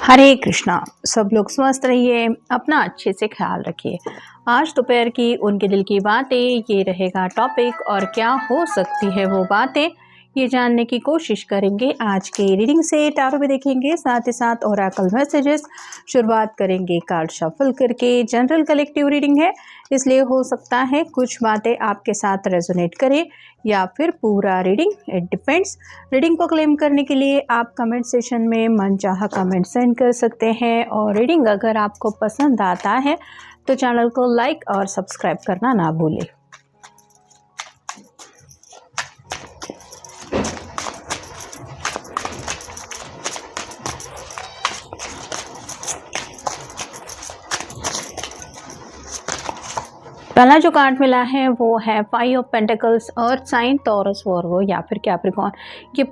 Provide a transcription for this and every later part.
हरे कृष्णा। सब लोग स्वस्थ रहिए, अपना अच्छे से ख्याल रखिए। आज दोपहर की उनके दिल की बातें ये रहेगा टॉपिक, और क्या हो सकती है वो बातें ये जानने की कोशिश करेंगे। आज के रीडिंग से टैरो भी देखेंगे, साथ ही साथ ओरेकल मैसेजेस। शुरुआत करेंगे कार्ड शफल करके। जनरल कलेक्टिव रीडिंग है, इसलिए हो सकता है कुछ बातें आपके साथ रेजोनेट करें या फिर पूरा रीडिंग, इट डिपेंड्स। रीडिंग को क्लेम करने के लिए आप कमेंट सेशन में मनचाहा कमेंट सेंड कर सकते हैं, और रीडिंग अगर आपको पसंद आता है तो चैनल को लाइक और सब्सक्राइब करना ना भूलें। पहला जो कार्ड मिला है वो है 5 of pentacles, earth sign, Taurus, Virgo या फिर कैप्रिकॉर्न। ये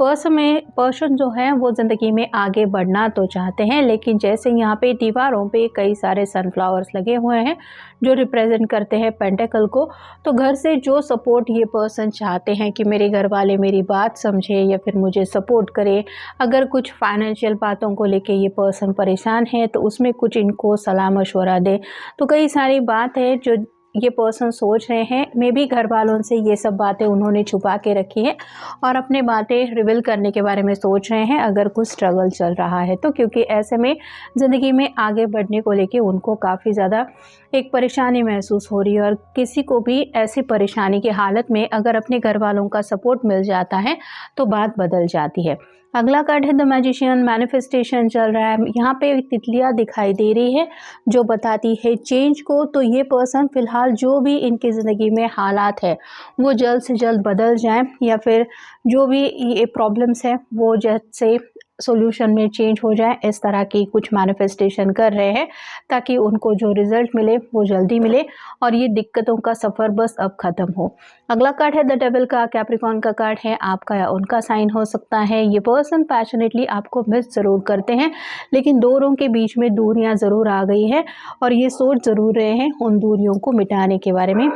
पर्सन जो है वो ज़िंदगी में आगे बढ़ना तो चाहते हैं, लेकिन जैसे यहाँ पे दीवारों पे कई सारे सनफ्लावर्स लगे हुए हैं जो रिप्रेजेंट करते हैं पेंटिकल को, तो घर से जो सपोर्ट ये पर्सन चाहते हैं कि मेरे घर वाले मेरी बात समझे या फिर मुझे सपोर्ट करे। अगर कुछ फाइनेंशियल बातों को लेके ये पर्सन परेशान है तो उसमें कुछ इनको सलाह मशवरा दे। तो कई सारी बात है जो ये पर्सन सोच रहे हैं, मे बी घर वालों से ये सब बातें उन्होंने छुपा के रखी हैं और अपने बातें रिवील करने के बारे में सोच रहे हैं अगर कुछ स्ट्रगल चल रहा है तो। क्योंकि ऐसे में ज़िंदगी में आगे बढ़ने को लेके उनको काफ़ी ज़्यादा एक परेशानी महसूस हो रही है, और किसी को भी ऐसी परेशानी की हालत में अगर अपने घर वालों का सपोर्ट मिल जाता है तो बात बदल जाती है। अगला कार्ड है द मैजिशियन। मैनिफेस्टेशन चल रहा है, यहाँ पे तितलियाँ दिखाई दे रही है जो बताती है चेंज को। तो ये पर्सन फिलहाल जो भी इनकी ज़िंदगी में हालात है वो जल्द से जल्द बदल जाएं, या फिर जो भी ये प्रॉब्लम्स है वो जैसे सॉल्यूशन में चेंज हो जाए, इस तरह की कुछ मैनिफेस्टेशन कर रहे हैं ताकि उनको जो रिजल्ट मिले वो जल्दी मिले और ये दिक्कतों का सफ़र बस अब ख़त्म हो। अगला कार्ड है द डेविल का। कैप्रिकॉर्न का कार्ड है, आपका या उनका साइन हो सकता है। ये पर्सन पैशनेटली आपको मिस ज़रूर करते हैं, लेकिन दोनों के बीच में दूरियां ज़रूर आ गई है और ये सोच ज़रूर रहे हैं उन दूरियों को मिटाने के बारे में।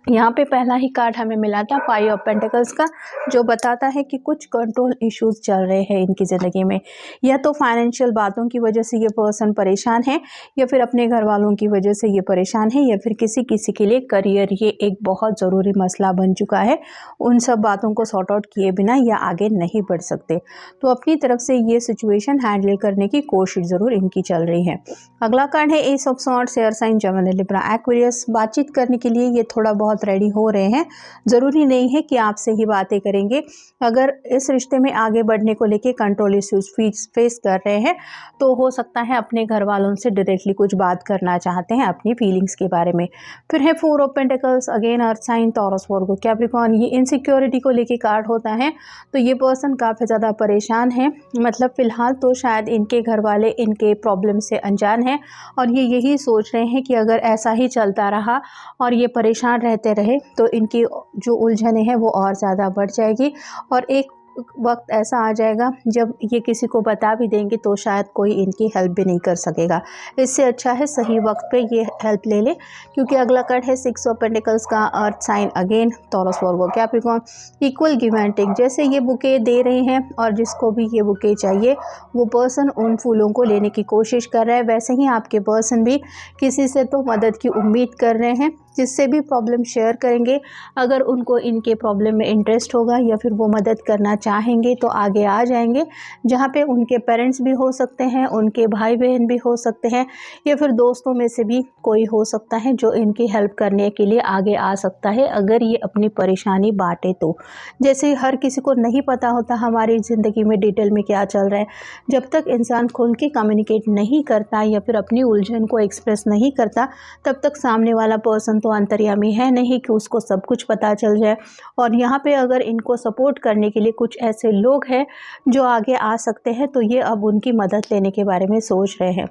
यहाँ पे पहला ही कार्ड हमें मिला था 5 ऑफ पेंटिकल्स का, जो बताता है कि कुछ कंट्रोल इश्यूज चल रहे हैं इनकी ज़िंदगी में। या तो फाइनेंशियल बातों की वजह से ये पर्सन परेशान है, या फिर अपने घर वालों की वजह से ये परेशान है, या फिर किसी के लिए करियर ये एक बहुत ज़रूरी मसला बन चुका है। उन सब बातों को सॉर्ट आउट किए बिना या आगे नहीं बढ़ सकते, तो अपनी तरफ से ये सिचुएशन हैंडल करने की कोशिश ज़रूर इनकी चल रही है। अगला कार्ड है ace of swords, air sign, Gemini, Libra, Aquarius. बातचीत करने के लिए ये थोड़ा बहुत रेडी हो रहे हैं। ज़रूरी नहीं है कि आपसे ही बातें करेंगे। अगर इस रिश्ते में आगे बढ़ने को लेके कंट्रोल इश्यूज फेस कर रहे हैं तो हो सकता है अपने घर वालों से डायरेक्टली कुछ बात करना चाहते हैं अपनी फीलिंग्स के बारे में। फिर है 4 of pentacles, again earth sign, Taurus, Virgo, Capricorn. ये इनसिक्योरिटी को लेके कार्ड होता है, तो ये पर्सन काफ़ी ज़्यादा परेशान है। मतलब फ़िलहाल तो शायद इनके घर वाले इनके प्रॉब्लम से अनजान हैं और ये यही सोच रहे हैं कि अगर ऐसा ही चलता रहा और ये परेशान रहते रहे तो इनकी जो उलझने हैं वो और ज़्यादा बढ़ जाएगी, और एक वक्त ऐसा आ जाएगा जब ये किसी को बता भी देंगे तो शायद कोई इनकी हेल्प भी नहीं कर सकेगा। इससे अच्छा है सही वक्त पे ये हेल्प ले ले। क्योंकि अगला कार्ड है 6 ऑफ पेंटिकल्स का, earth sign, again Taurus, Virgo, Capricorn. Equal give and take, जैसे ये बुके दे रहे हैं और जिसको भी ये बुके चाहिए वो पर्सन उन फूलों को लेने की कोशिश कर रहा है, वैसे ही आपके पर्सन भी किसी से तो मदद की उम्मीद कर रहे हैं, जिससे भी प्रॉब्लम शेयर करेंगे। अगर उनको इनके प्रॉब्लम में इंटरेस्ट होगा या फिर वो मदद करना चाहेंगे तो आगे आ जाएंगे। जहाँ पे उनके पेरेंट्स भी हो सकते हैं, उनके भाई बहन भी हो सकते हैं, या फिर दोस्तों में से भी कोई हो सकता है जो इनकी हेल्प करने के लिए आगे आ सकता है अगर ये अपनी परेशानी बांटे तो। जैसे हर किसी को नहीं पता होता हमारी ज़िंदगी में डिटेल में क्या चल रहा है। जब तक इंसान खुल के कम्युनिकेट नहीं करता या फिर अपनी उलझन को एक्सप्रेस नहीं करता, तब तक सामने वाला पर्सन तो अंतर्यामी है नहीं कि उसको सब कुछ पता चल जाए। और यहाँ पे अगर इनको सपोर्ट करने के लिए कुछ ऐसे लोग हैं जो आगे आ सकते हैं, तो ये अब उनकी मदद लेने के बारे में सोच रहे हैं।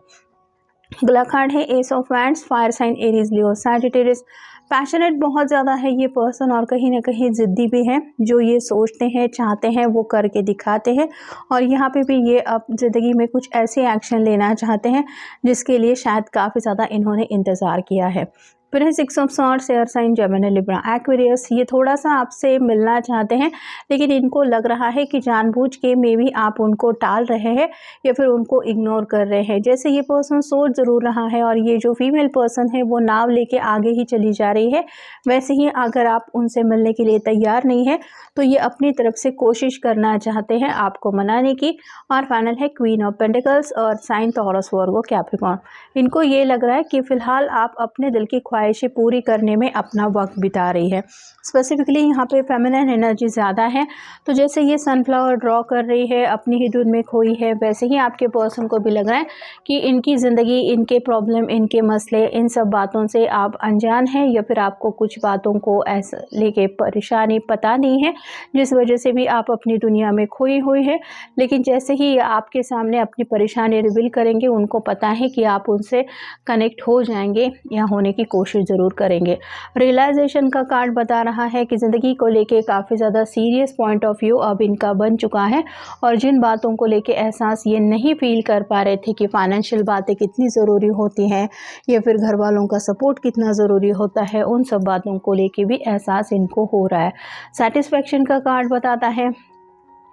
अगला कार्ड है ace of wands, fire sign, Aries, Leo, Sagittarius. Passionate बहुत ज़्यादा है ये पर्सन और कहीं ना कहीं ज़िद्दी भी हैं। जो ये सोचते हैं चाहते हैं वो करके दिखाते हैं, और यहाँ पे भी ये अब ज़िंदगी में कुछ ऐसे एक्शन लेना चाहते हैं जिसके लिए शायद काफ़ी ज़्यादा इन्होंने इंतज़ार किया है। फिर है 6 of swords, air sign, Gemini, Libra, Aquarius. ये थोड़ा सा आपसे मिलना चाहते हैं, लेकिन इनको लग रहा है कि जानबूझ के मे भी आप उनको टाल रहे हैं या फिर उनको इग्नोर कर रहे हैं। जैसे ये पर्सन सोच ज़रूर रहा है और ये जो फीमेल पर्सन है वो नाव लेके आगे ही चली जा रही है, वैसे ही अगर आप उनसे मिलने के लिए तैयार नहीं है तो ये अपनी तरफ से कोशिश करना चाहते हैं आपको मनाने की। और फाइनल है क्वीन ऑफ पेंटिकल्स और साइन टॉरस, वर्गो, कैप्रिकॉर्न। इनको ये लग रहा है कि फ़िलहाल आप अपने दिल की ख्वाहिशें पूरी करने में अपना वक्त बिता रही है। स्पेसिफिकली यहाँ पे फेमिनिन एनर्जी ज़्यादा है, तो जैसे ये सनफ्लावर ड्रॉ कर रही है, अपनी ही धुन में खोई है, वैसे ही आपके पर्सन को भी लग रहा है कि इनकी ज़िंदगी, इनके प्रॉब्लम, इनके मसले, इन सब बातों से आप अनजान हैं या फिर आपको कुछ बातों को ऐसा लेके परेशानी पता नहीं है, जिस वजह से भी आप अपनी दुनिया में खोई हुई है। लेकिन जैसे ही आपके सामने अपनी परेशानी रिवील करेंगे, उनको पता है कि आप उनसे कनेक्ट हो जाएंगे या होने की कोशिश ज़रूर करेंगे। रियलाइजेशन का कार्ड बता रहा है कि ज़िंदगी को लेके काफ़ी ज़्यादा सीरियस पॉइंट ऑफ व्यू अब इनका बन चुका है, और जिन बातों को लेके एहसास ये नहीं फील कर पा रहे थे कि फाइनेंशियल बातें कितनी ज़रूरी होती हैं या फिर घर वालों का सपोर्ट कितना ज़रूरी होता है, उन सब बातों को लेके भी एहसास इनको हो रहा है। सेटिस्फैक्शन का कार्ड बताता है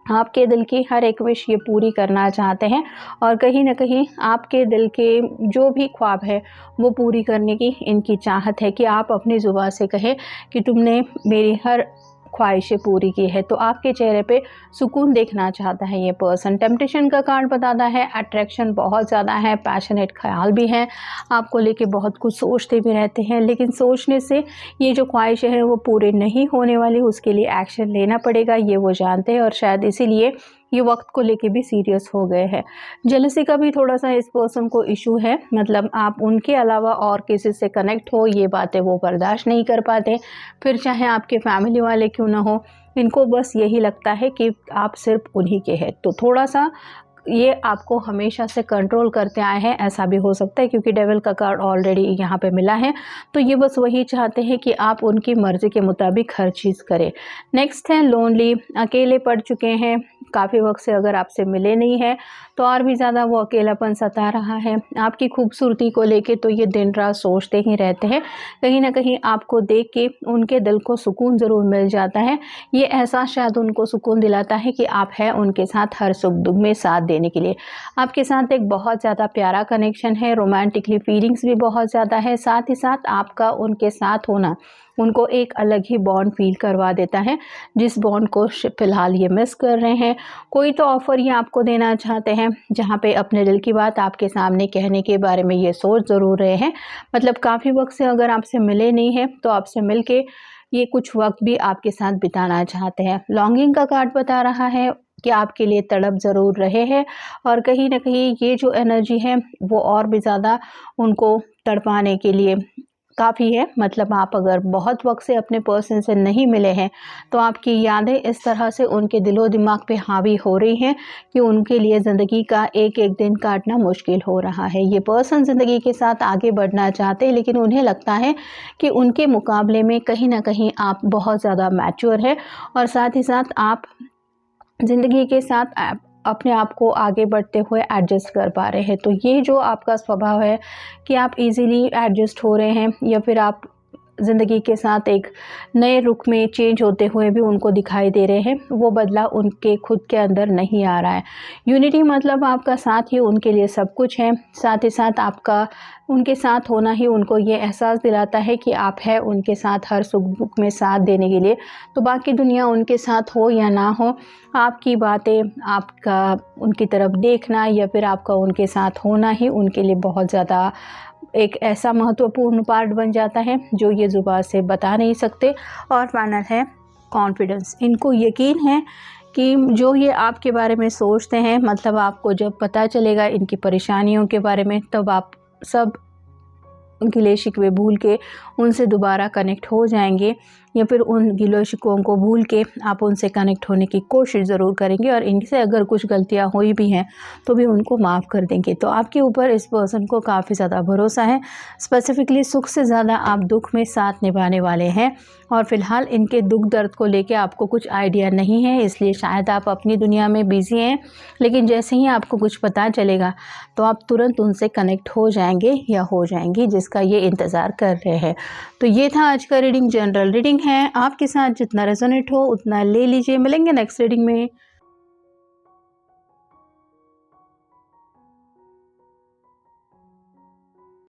आपके दिल की हर एक विश ये पूरी करना चाहते हैं, और कहीं ना कहीं आपके दिल के जो भी ख्वाब है वो पूरी करने की इनकी चाहत है कि आप अपनी ज़ुबान से कहें कि तुमने मेरी हर ख्वाहिशें पूरी की है। तो आपके चेहरे पे सुकून देखना चाहता है ये पर्सन। टेम्पटेशन का कार्ड बताता है अट्रैक्शन बहुत ज़्यादा है, पैशनेट ख्याल भी है, आपको लेके बहुत कुछ सोचते भी रहते हैं, लेकिन सोचने से ये जो ख्वाहिशें हैं वो पूरे नहीं होने वाली, उसके लिए एक्शन लेना पड़ेगा, ये वो जानते हैं, और शायद इसीलिए ये वक्त को लेके भी सीरियस हो गए हैं। जेलसी का भी थोड़ा सा इस पर्सन को इशू है, मतलब आप उनके अलावा और किसी से कनेक्ट हो, ये बातें वो बर्दाश्त नहीं कर पाते, फिर चाहे आपके फैमिली वाले क्यों ना हो, इनको बस यही लगता है कि आप सिर्फ उन्हीं के हैं। तो थोड़ा सा ये आपको हमेशा से कंट्रोल करते आए हैं, ऐसा भी हो सकता है क्योंकि डेविल का कार्ड ऑलरेडी यहाँ पे मिला है, तो ये बस वही चाहते हैं कि आप उनकी मर्ज़ी के मुताबिक हर चीज़ करें। नेक्स्ट है लोनली, अकेले पड़ चुके हैं, काफ़ी वक्त से अगर आपसे मिले नहीं हैं तो और भी ज़्यादा वो अकेलापन सता रहा है। आपकी खूबसूरती को लेके तो ये दिन रात सोचते ही रहते हैं, कहीं ना कहीं आपको देख के उनके दिल को सुकून ज़रूर मिल जाता है। ये एहसास शायद उनको सुकून दिलाता है कि आप हैं उनके साथ हर सुख दुख में साथ देने के लिए। आपके साथ एक बहुत ज़्यादा प्यारा कनेक्शन है, रोमांटिकली फीलिंग्स भी बहुत ज़्यादा है, साथ ही साथ आपका उनके साथ होना उनको एक अलग ही बॉन्ड फील करवा देता है, जिस बॉन्ड को फ़िलहाल ये मिस कर रहे हैं। कोई तो ऑफ़र ये आपको देना चाहते हैं जहाँ पे अपने दिल की बात आपके सामने कहने के बारे में ये सोच ज़रूर रहे हैं, मतलब काफ़ी वक्त से अगर आपसे मिले नहीं हैं तो आपसे मिल के ये कुछ वक्त भी आपके साथ बिताना चाहते हैं। लॉन्गिंग का कार्ड बता रहा है कि आपके लिए तड़प ज़रूर रहे हैं, और कहीं ना कहीं ये जो एनर्जी है वो और भी ज़्यादा उनको तड़पाने के लिए काफ़ी है। मतलब आप अगर बहुत वक्त से अपने पर्सन से नहीं मिले हैं तो आपकी यादें इस तरह से उनके दिलो दिमाग पे हावी हो रही हैं कि उनके लिए ज़िंदगी का एक एक दिन काटना मुश्किल हो रहा है। ये पर्सन ज़िंदगी के साथ आगे बढ़ना चाहते हैं, लेकिन उन्हें लगता है कि उनके मुकाबले में कहीं ना कहीं आप बहुत ज़्यादा मैच्योर है, और साथ ही साथ आप ज़िंदगी के साथ अपने आप को आगे बढ़ते हुए एडजस्ट कर पा रहे हैं। तो ये जो आपका स्वभाव है कि आप इजीली एडजस्ट हो रहे हैं, या फिर आप ज़िंदगी के साथ एक नए रुख में चेंज होते हुए भी उनको दिखाई दे रहे हैं, वो बदलाव उनके खुद के अंदर नहीं आ रहा है। यूनिटी मतलब आपका साथ ही उनके लिए सब कुछ है, साथ ही साथ आपका उनके साथ होना ही उनको ये एहसास दिलाता है कि आप हैं उनके साथ हर सुख दुख में साथ देने के लिए। तो बाकी दुनिया उनके साथ हो या ना हो, आपकी बातें, आपका उनकी तरफ देखना या फिर आपका उनके साथ होना ही उनके लिए बहुत ज़्यादा एक ऐसा महत्वपूर्ण पार्ट बन जाता है जो ये ज़ुबान से बता नहीं सकते। और फाइनल है कॉन्फिडेंस। इनको यकीन है कि जो ये आपके बारे में सोचते हैं, मतलब आपको जब पता चलेगा इनकी परेशानियों के बारे में, तब आप सब गिले शिकवे भूल के उनसे दोबारा कनेक्ट हो जाएंगे। या फिर उन गिलो शिकवों को भूल के आप उनसे कनेक्ट होने की कोशिश ज़रूर करेंगे और इनसे अगर कुछ गलतियाँ हुई भी हैं तो भी उनको माफ़ कर देंगे। तो आपके ऊपर इस पर्सन को काफ़ी ज़्यादा भरोसा है। स्पेसिफिकली सुख से ज़्यादा आप दुख में साथ निभाने वाले हैं और फिलहाल इनके दुख दर्द को लेके आपको कुछ आइडिया नहीं है, इसलिए शायद आप अपनी दुनिया में बिज़ी हैं। लेकिन जैसे ही आपको कुछ पता चलेगा तो आप तुरंत उनसे कनेक्ट हो जाएंगे या हो जाएंगी, जिसका ये इंतज़ार कर रहे हैं। तो ये था आज का रीडिंग। जनरल रीडिंग है, आपके साथ जितना रेजोनेट हो उतना ले लीजिए। मिलेंगे नेक्स्ट रीडिंग में।